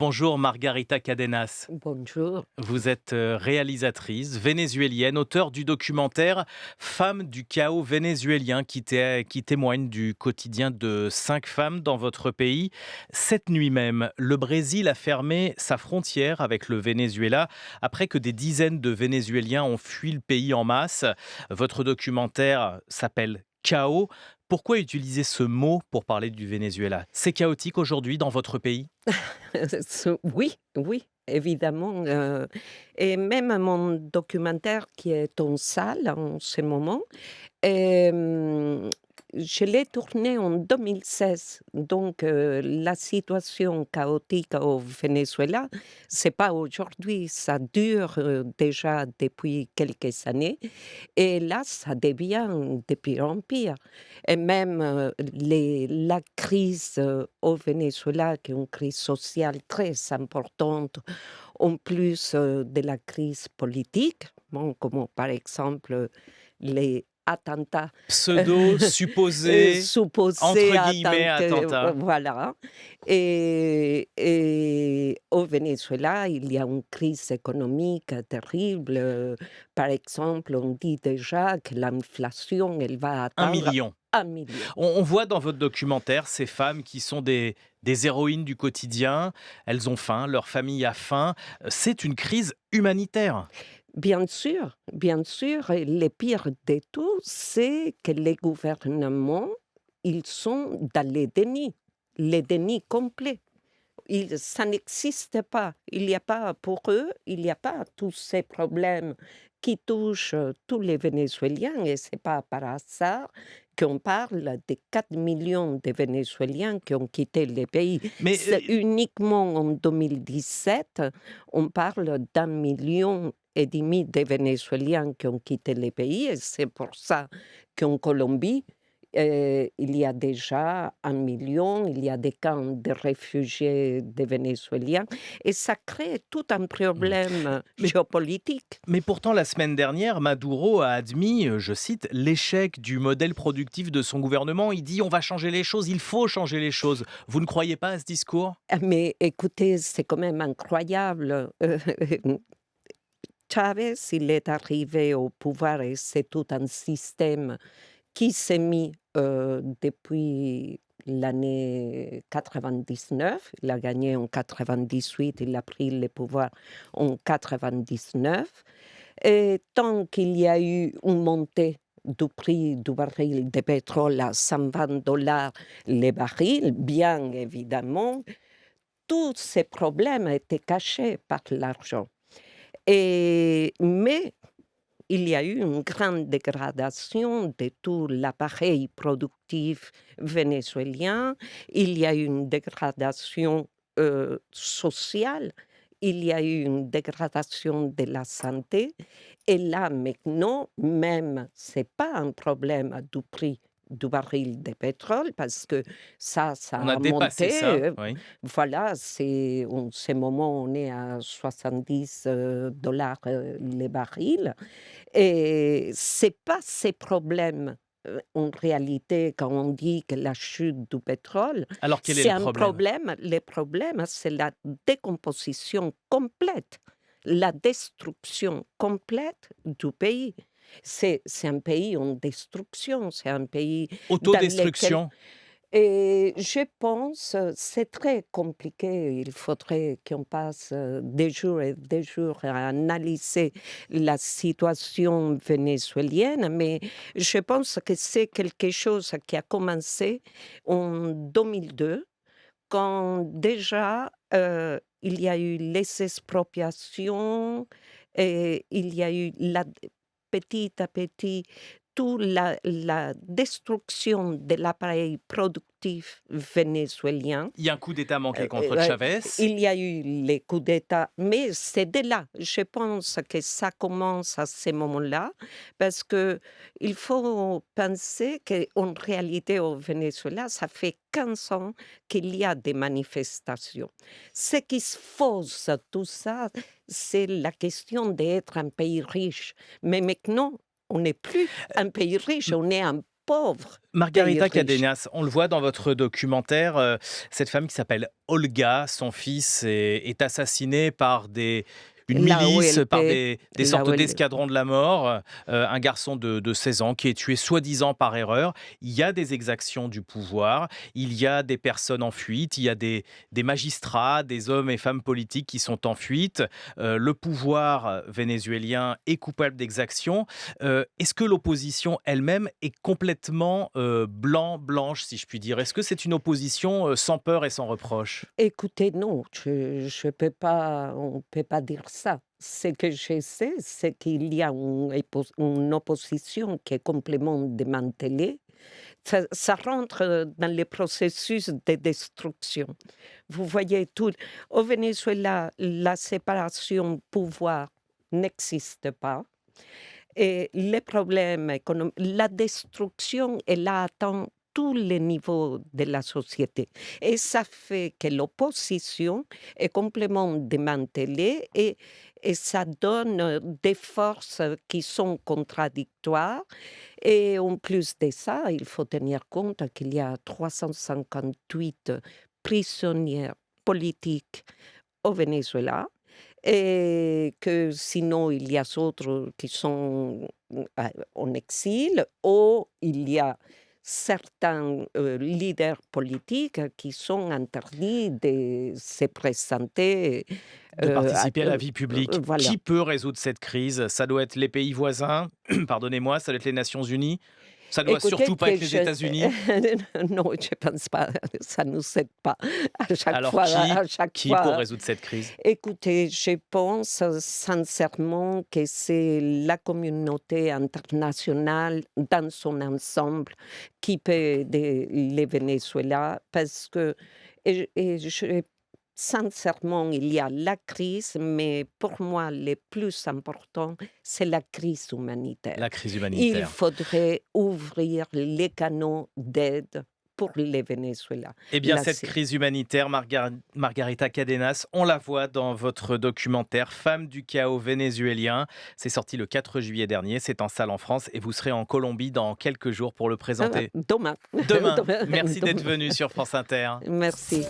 Bonjour Margarita Cadenas. Bonjour. Vous êtes réalisatrice vénézuélienne, auteure du documentaire Femmes du chaos vénézuélien qui témoigne du quotidien de 5 femmes dans votre pays. Cette nuit même, le Brésil a fermé sa frontière avec le Venezuela après que des dizaines de Vénézuéliens ont fui le pays en masse. Votre documentaire s'appelle Chaos. Pourquoi utiliser ce mot pour parler du Venezuela? C'est chaotique aujourd'hui dans votre pays? Oui, oui, évidemment, et même mon documentaire qui est en salle en ce moment, hem, je l'ai tourné en 2016. Donc la situation chaotique au Venezuela, c'est pas aujourd'hui, ça dure, déjà depuis quelques années et là, ça devient de pire en pire et même, la crise, au Venezuela, qui est une crise sociale très importante, en plus, de la crise politique, bon, comme par exemple, les attentats, Pseudo, supposé, supposés entre guillemets, attentats, attentat. voilà. Et au Venezuela, il y a une crise économique terrible. Par exemple, on dit déjà que l'inflation, elle va Un atteindre million. 1 million. On voit dans votre documentaire ces femmes qui sont des héroïnes du quotidien. Elles ont faim, leur famille a faim. C'est une crise humanitaire. Bien sûr, et le pire de tout, c'est que les gouvernements, ils sont dans le déni complet. Ça n'existe pas. Il n'y a pas pour eux, il n'y a pas tous ces problèmes qui touchent, tous les Vénézuéliens et c'est pas par hasard qu'on parle de 4 millions de Vénézuéliens qui ont quitté le pays. Mais C'est uniquement en 2017, on parle d'1,5 million de Vénézuéliens qui ont quitté le pays et c'est pour ça qu'en Colombie, il y a déjà 1 million, il y a des camps de réfugiés des Vénézuéliens et ça crée tout un mmh, problème mais géopolitique. mais pourtant la semaine dernière, Maduro a admis, je cite: «L'échec du modèle productif de son gouvernement». Il dit: «On va changer les choses, il faut changer les choses». Vous ne croyez pas à ce discours? Mais écoutez, c'est quand même incroyable. Chavez, il est arrivé au pouvoir et c'est tout un système qui s'est mis, depuis l'année 99. Il a gagné en 98, il a pris le pouvoir en 99 et tant qu'il y a eu une montée du prix du baril de pétrole à 120 $ le baril, bien évidemment, tous ces problèmes étaient cachés par l'argent mais il y a eu une grande dégradation de tout l'appareil productif vénézuélien. Il y a eu une dégradation, sociale. Il y a eu une dégradation de la santé et là, maintenant, même, c'est pas un problème du prix du baril de pétrole parce que ça On a a dépassé ça, monté, oui. voilà, en ce moment, on est à 70 dollars le baril et c'est pas ces problèmes, en réalité, quand on dit que la chute du pétrole, Alors quel est c'est le un problème? problème. Le problème, c'est la décomposition complète, la destruction complète du pays. C'est un pays en destruction, c'est un pays dans lequel Autodestruction. et je pense, c'est très compliqué. Il faudrait qu'on passe, des jours et des jours à analyser la situation vénézuélienne, mais je pense que c'est quelque chose qui a commencé en 2002, quand déjà, il y a eu les expropriations et il y a eu petit à petit, toute la destruction de l'appareil productif vénézuélien. Il y a un coup d'État manqué contre Ouais, Chavez. il y a eu les coups d'État, mais c'est de là. Je pense que ça commence à ce moment-là, parce que il faut penser qu'en réalité, au Venezuela, ça fait 15 ans qu'il y a des manifestations. Ce qui fausse tout ça, c'est la question d'être un pays riche. Mais maintenant, on n'est plus un pays riche, on est un pauvres pays Margarita riches. Cadenas, on le voit dans votre documentaire, cette femme qui s'appelle Olga, son fils est assassiné par une milice, par L'AOLP, des sortes l'AOL d'escadrons de la mort, un garçon de 16 ans qui est tué soi-disant par erreur. Il y a des exactions du pouvoir, il y a des personnes en fuite, il y a des magistrats, des hommes et femmes politiques qui sont en fuite. Le pouvoir vénézuélien est coupable d'exactions. Est-ce que l'opposition elle-même est complètement blanche, si je puis dire? Est-ce que c'est une opposition sans peur et sans reproche? Écoutez, non, je peux pas on peut pas dire ça. Ce que je sais, c'est qu'il y a une opposition qui est complètement démantelée. Ça rentre, dans le processus de destruction. Vous voyez tout au Venezuela, la séparation pouvoir n'existe pas. Et les problèmes la destruction, elle atteint tous les niveaux de la société et ça fait que l'opposition est complètement démantelée et ça donne, des forces qui sont contradictoires et en plus de ça, il faut tenir compte qu'il y a 358 prisonniers politiques au Venezuela et que sinon il y a d'autres qui sont, en exil ou il y a certains, leaders politiques qui sont interdits de se présenter, De à participer à la vie publique. voilà. Qui peut résoudre cette crise? Ça doit être les pays voisins, pardonnez-moi, ça doit être les Nations unies? Ça doit Écoutez surtout pas que être les États-Unis? non, je pense pas, ça nous aide pas à chaque Alors fois qui? à chaque Qui pour fois. résoudre cette crise? Écoutez, je pense sincèrement que c'est la communauté internationale dans son ensemble qui peut aider le Venezuela parce que sincèrement, il y a la crise, mais pour moi, le plus important, c'est la crise humanitaire. La crise Il humanitaire. faudrait ouvrir les canaux d'aide pour le Venezuela. Eh bien, Là, cette c'est crise humanitaire, Margarita Cadenas, on la voit dans votre documentaire Femmes du chaos vénézuélien. C'est sorti le 4 juillet dernier, c'est en salle en France et vous serez en Colombie dans quelques jours pour le présenter demain. demain. Demain, Merci d'être demain. venu sur France Inter. Merci.